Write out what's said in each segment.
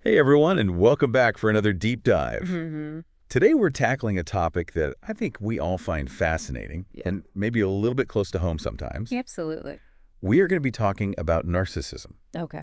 Hey everyone, and welcome back for another deep dive. Today we're tackling a topic that I think we all find fascinating and maybe a little bit close to home sometimes. Absolutely. We are going to be talking about narcissism. Okay.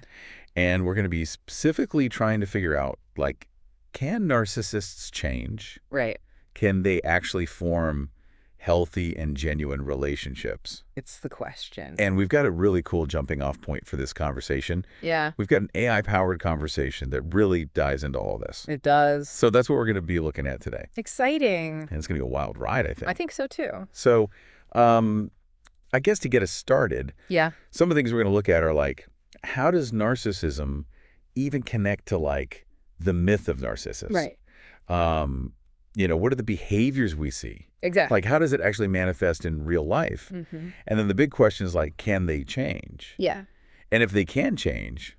And we're going to be specifically trying to figure out, like, can narcissists change? Right. Can they actually form healthy and genuine relationships? It's the question. And we've got a really cool jumping off point for this conversation. Yeah. We've got an AI-powered conversation that really dives into all this. It does. So that's what we're going to be looking at today. Exciting. And it's going to be a wild ride, I think. I think so too. So I guess to get us started, some of the things we're going to look at are like, how does narcissism even connect to like the myth of Narcissus? Right. What are the behaviors we see? Exactly. Like, how does it actually manifest in real life? And then the big question is like, can they change? Yeah. And if they can change,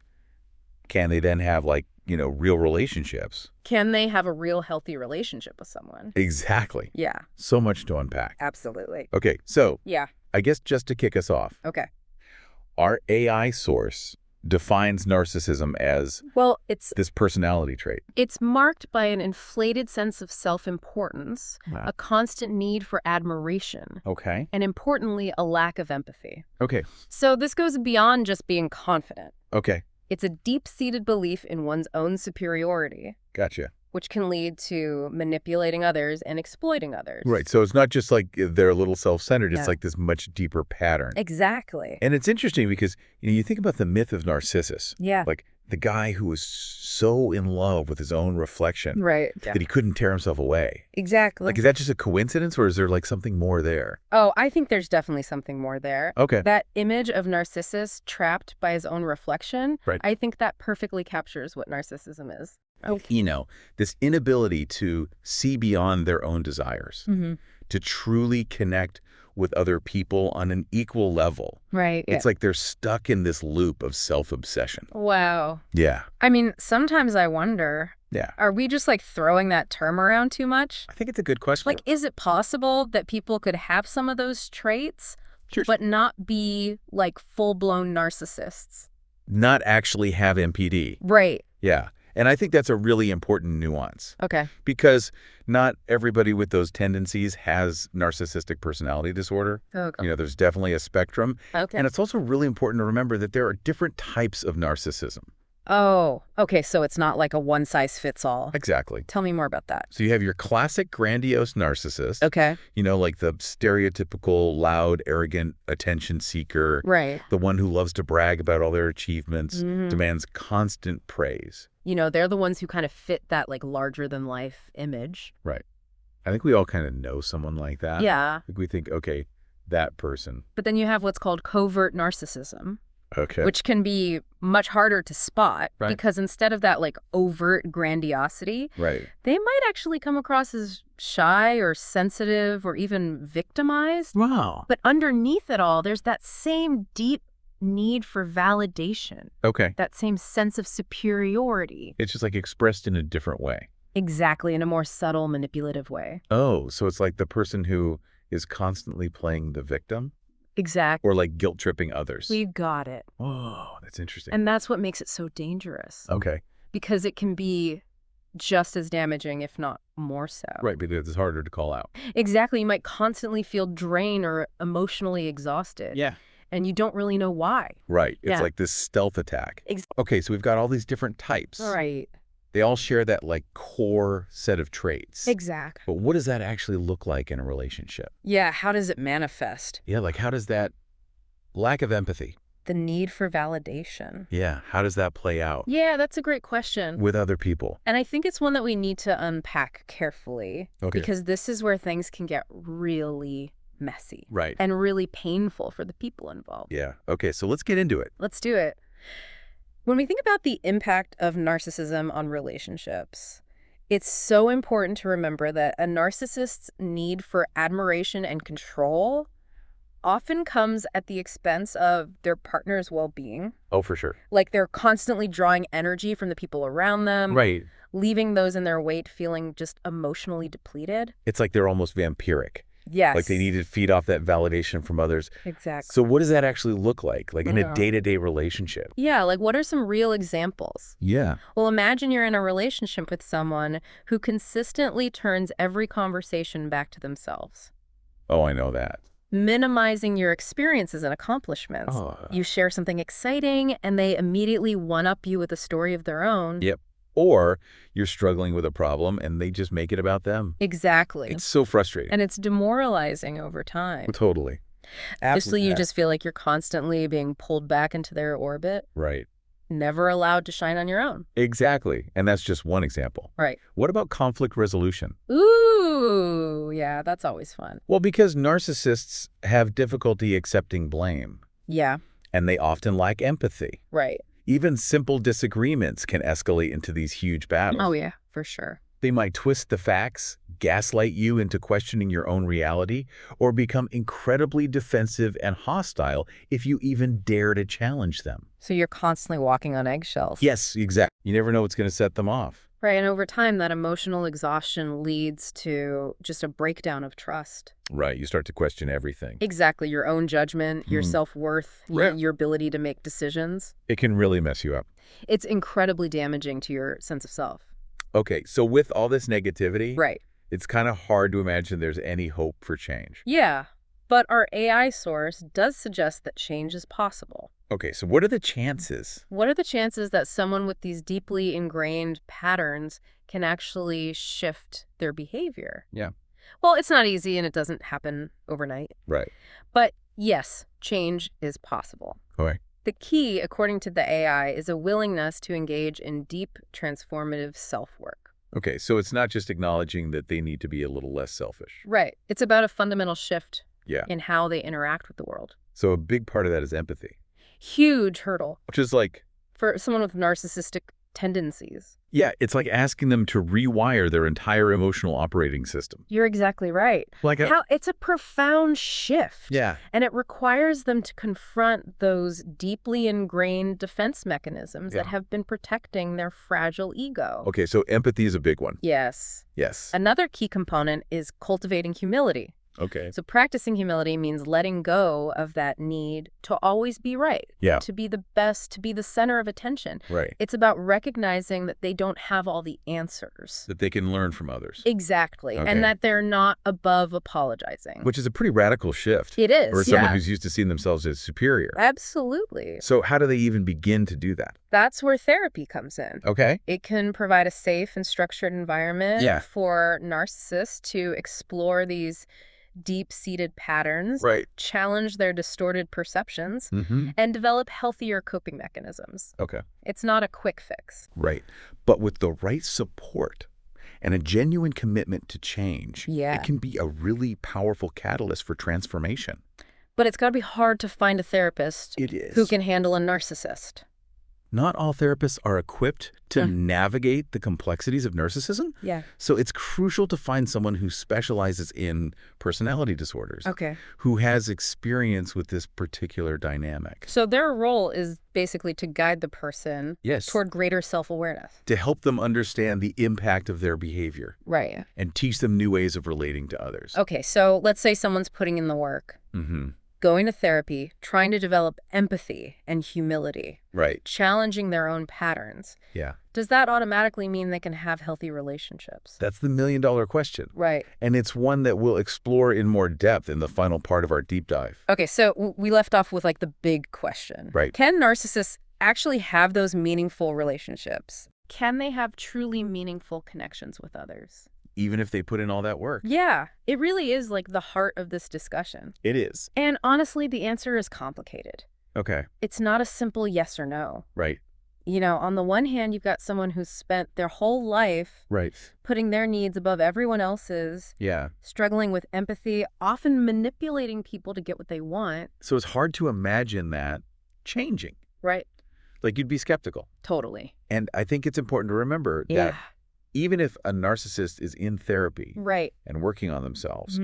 can they then have like, real relationships? Can they have a real healthy relationship with someone? Exactly. Yeah. So much to unpack. Absolutely. Okay, so Yeah. I guess just to kick us off, Okay. our AI source defines narcissism as this personality trait. It's marked by an inflated sense of self-importance, a constant need for admiration, Okay. and importantly, a lack of empathy. Okay. So this goes beyond just being confident. Okay. It's a deep-seated belief in one's own superiority, Gotcha. which can lead to manipulating others and exploiting others. Right. So it's not just like they're a little self-centered. It's No. like this much deeper pattern. Exactly. And it's interesting because, you think about the myth of Narcissus. Yeah. Like the guy who was so in love with his own reflection Right. that he couldn't tear himself away. Exactly. Like, is that just a coincidence or is there like something more there? Oh, I think there's definitely something more there. Okay. That image of Narcissus trapped by his own reflection, Right. I think that perfectly captures what narcissism is. This inability to see beyond their own desires, to truly connect with other people on an equal level. Right. It's like they're stuck in this loop of self-obsession. Wow. Yeah. I mean, sometimes I wonder, are we just like throwing that term around too much? I think it's a good question. Like, is it possible that people could have some of those traits, Sure. but not be like full-blown narcissists? Not actually have MPD. Right. Yeah. And I think that's a really important nuance. Okay. Because not everybody with those tendencies has narcissistic personality disorder. Okay. There's definitely a spectrum. Okay. And it's also really important to remember that there are different types of narcissism. Oh, okay. So it's not like a one-size-fits-all. Exactly. Tell me more about that. So you have your classic grandiose narcissist. Okay. Like the stereotypical loud, arrogant attention seeker. Right. The one who loves to brag about all their achievements, demands constant praise. They're the ones who kind of fit that like larger-than-life image. Right. I think we all kind of know someone like that. Yeah. Like we think, okay, that person. But then you have what's called covert narcissism, Okay. which can be much harder to spot because instead of that like overt grandiosity, Right. they might actually come across as shy or sensitive or even victimized. Wow. But underneath it all, there's that same deep need for validation, Okay. that same sense of superiority. It's just like expressed in a different way. Exactly, in a more subtle, manipulative way. Oh, so it's like the person who is constantly playing the victim Exactly. or like guilt tripping others. We got it. Whoa, that's interesting. And that's what makes it so dangerous. Okay. Because it can be just as damaging, if not more so. Right, but it's harder to call out. Exactly. You might constantly feel drained or emotionally exhausted. Yeah. And you don't really know why. Right. It's Yeah. like this stealth attack. Okay, so we've got all these different types. Right. They all share that like core set of traits. Exactly. But what does that actually look like in a relationship? Yeah, how does it manifest? Yeah, like how does that lack of empathy? The need for validation. Yeah, how does that play out Yeah, that's a great question. with other people? And I think it's one that we need to unpack carefully. Okay. Because this is where things can get really messy. Right. And really painful for the people involved. Yeah. Okay, so let's get into it. Let's do it. When we think about the impact of narcissism on relationships, it's so important to remember that a narcissist's need for admiration and control often comes at the expense of their partner's well-being. Oh, for sure. Like they're constantly drawing energy from the people around them, Right. leaving those in their wake feeling just emotionally depleted. It's like they're almost vampiric. Yes. Like they need to feed off that validation from others. Exactly. So what does that actually look like in a day-to-day relationship? Yeah, like what are some real examples? Yeah. Well, imagine you're in a relationship with someone who consistently turns every conversation back to themselves. Oh, I know that. Minimizing your experiences and accomplishments. Oh. You share something exciting, and they immediately one-up you with a story of their own. Yep. Or you're struggling with a problem, and they just make it about them. Exactly. It's so frustrating. And it's demoralizing over time. Totally. Absolutely. You just feel like you're constantly being pulled back into their orbit. Right. Never allowed to shine on your own. Exactly. And that's just one example. Right. What about conflict resolution? Ooh, yeah, that's always fun. Well, because narcissists have difficulty accepting blame. Yeah. And they often lack empathy. Right. Even simple disagreements can escalate into these huge battles. Oh, yeah, for sure. They might twist the facts, gaslight you into questioning your own reality, or become incredibly defensive and hostile if you even dare to challenge them. So you're constantly walking on eggshells. Yes, exactly. You never know what's going to set them off. Right, and over time, that emotional exhaustion leads to just a breakdown of trust. Right, you start to question everything. Exactly, your own judgment, your self-worth, your ability to make decisions. It can really mess you up. It's incredibly damaging to your sense of self. Okay, so with all this negativity, right, it's kind of hard to imagine there's any hope for change. Yeah, but our AI source does suggest that change is possible. Okay, so what are the chances? What are the chances that someone with these deeply ingrained patterns can actually shift their behavior? Yeah. Well, it's not easy and it doesn't happen overnight. Right. But yes, change is possible. Okay. The key, according to the AI, is a willingness to engage in deep, transformative self-work. Okay, so it's not just acknowledging that they need to be a little less selfish. Right. It's about a fundamental shift Yeah. in how they interact with the world. So a big part of that is empathy. Huge hurdle. Which is like... for someone with narcissistic tendencies. Yeah, it's like asking them to rewire their entire emotional operating system. You're exactly right. It's a profound shift. Yeah. And it requires them to confront those deeply ingrained defense mechanisms that have been protecting their fragile ego. Okay, so empathy is a big one. Yes. Yes. Another key component is cultivating humility. Okay. So practicing humility means letting go of that need to always be right, to be the best, to be the center of attention. Right. It's about recognizing that they don't have all the answers. That they can learn from others. Exactly. Okay. And that they're not above apologizing. Which is a pretty radical shift. It is, for someone who's used to seeing themselves as superior. Absolutely. So how do they even begin to do that? That's where therapy comes in. Okay. It can provide a safe and structured environment for narcissists to explore these deep-seated patterns, challenge their distorted perceptions, and develop healthier coping mechanisms. Okay. It's not a quick fix. Right. But with the right support and a genuine commitment to change, it can be a really powerful catalyst for transformation. But it's got to be hard to find a therapist who can handle a narcissist. Not all therapists are equipped to navigate the complexities of narcissism. Yeah. So it's crucial to find someone who specializes in personality disorders. Okay. Who has experience with this particular dynamic. So their role is basically to guide the person toward greater self-awareness. To help them understand the impact of their behavior. Right. And teach them new ways of relating to others. Okay, so let's say someone's putting in the work. Going to therapy, trying to develop empathy and humility. Right. Challenging their own patterns. Yeah. Does that automatically mean they can have healthy relationships? That's the million-dollar question. Right. And it's one that we'll explore in more depth in the final part of our deep dive. Okay, so we left off with like the big question. Right. Can narcissists actually have those meaningful relationships? Can they have truly meaningful connections with others? Even if they put in all that work. Yeah, it really is like the heart of this discussion. It is. And honestly, the answer is complicated. Okay. It's not a simple yes or no. Right. You know, on the one hand, you've got someone who's spent their whole life putting their needs above everyone else's. Yeah. Struggling with empathy, often manipulating people to get what they want. So it's hard to imagine that changing. Right. Like you'd be skeptical. Totally. And I think it's important to remember that even if a narcissist is in therapy and working on themselves,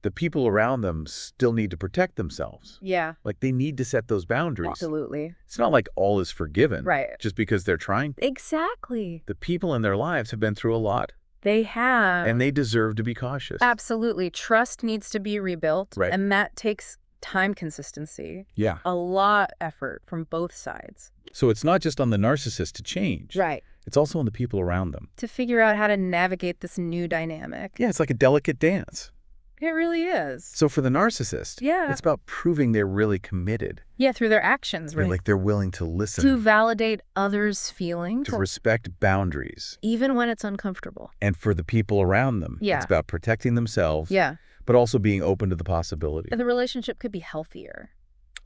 the people around them still need to protect themselves. Yeah. Like they need to set those boundaries. Absolutely. It's not like all is forgiven just because they're trying. Exactly. The people in their lives have been through a lot. They have. And they deserve to be cautious. Absolutely. Trust needs to be rebuilt. Right. And that takes time, consistency. Yeah. A lot of effort from both sides. So it's not just on the narcissist to change. Right. It's also on the people around them. To figure out how to navigate this new dynamic. Yeah, it's like a delicate dance. It really is. So for the narcissist, it's about proving they're really committed. Yeah, through their actions, right? Like they're willing to listen. To validate others' feelings. To respect boundaries. Even when it's uncomfortable. And for the people around them, it's about protecting themselves. Yeah. But also being open to the possibility. The relationship could be healthier.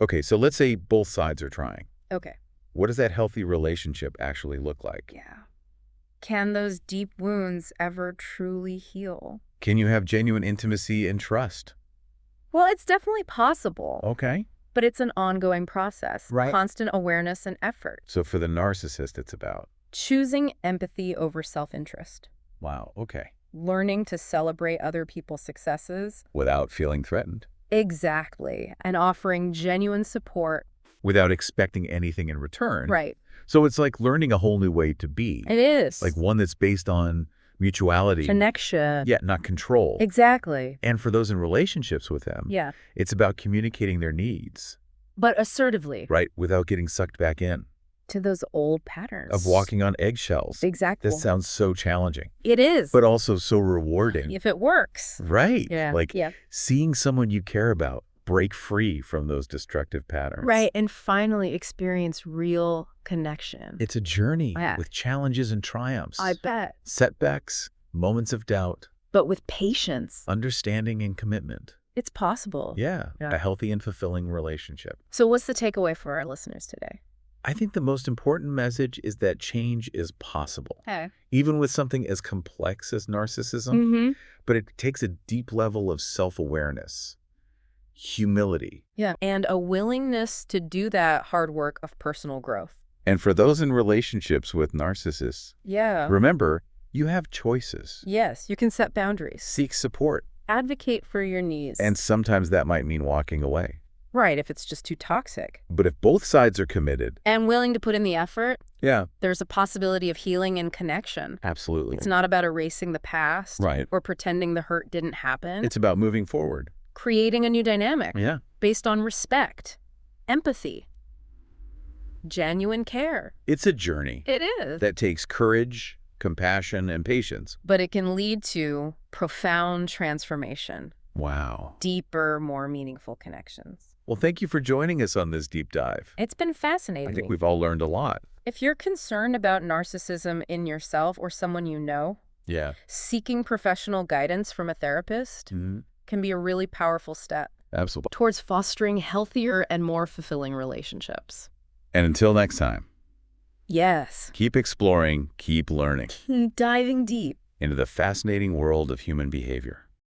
Okay, so let's say both sides are trying. Okay. What does that healthy relationship actually look like? Yeah. Can those deep wounds ever truly heal? Can you have genuine intimacy and trust? Well, it's definitely possible. Okay. But it's an ongoing process. Right. Constant awareness and effort. So for the narcissist, it's about choosing empathy over self-interest. Wow, okay. Learning to celebrate other people's successes. Without feeling threatened. Exactly. And offering genuine support. Without expecting anything in return. Right. So it's like learning a whole new way to be. It is. Like one that's based on mutuality. Connection. Yeah, not control. Exactly. And for those in relationships with them, it's about communicating their needs. But assertively. Right, without getting sucked back in. To those old patterns. Of walking on eggshells. Exactly. This sounds so challenging. It is. But also so rewarding. If it works. Right. Yeah. Like seeing someone you care about break free from those destructive patterns. Right, and finally experience real connection. It's a journey with challenges and triumphs. I bet. Setbacks, moments of doubt. But with patience. Understanding and commitment. It's possible. Yeah, a healthy and fulfilling relationship. So what's the takeaway for our listeners today? I think the most important message is that change is possible. Okay. Even with something as complex as narcissism, but it takes a deep level of self-awareness. Humility. Yeah. And a willingness to do that hard work of personal growth. And for those in relationships with narcissists, remember, you have choices. Yes, you can set boundaries. Seek support. Advocate for your needs. And sometimes that might mean walking away. Right, if it's just too toxic. But if both sides are committed. And willing to put in the effort. Yeah. There's a possibility of healing and connection. Absolutely. It's not about erasing the past. Right. Or pretending the hurt didn't happen. It's about moving forward. Creating a new dynamic. Yeah. Based on respect, empathy, genuine care. It's a journey. It is. That takes courage, compassion, and patience. But it can lead to profound transformation. Wow. Deeper, more meaningful connections. Well, thank you for joining us on this deep dive. It's been fascinating. I think we've all learned a lot. If you're concerned about narcissism in yourself or someone you know, seeking professional guidance from a therapist can be a really powerful step. Absolutely. Towards fostering healthier and more fulfilling relationships. And until next time. Yes. Keep exploring, keep learning. Diving deep Into the fascinating world of human behavior.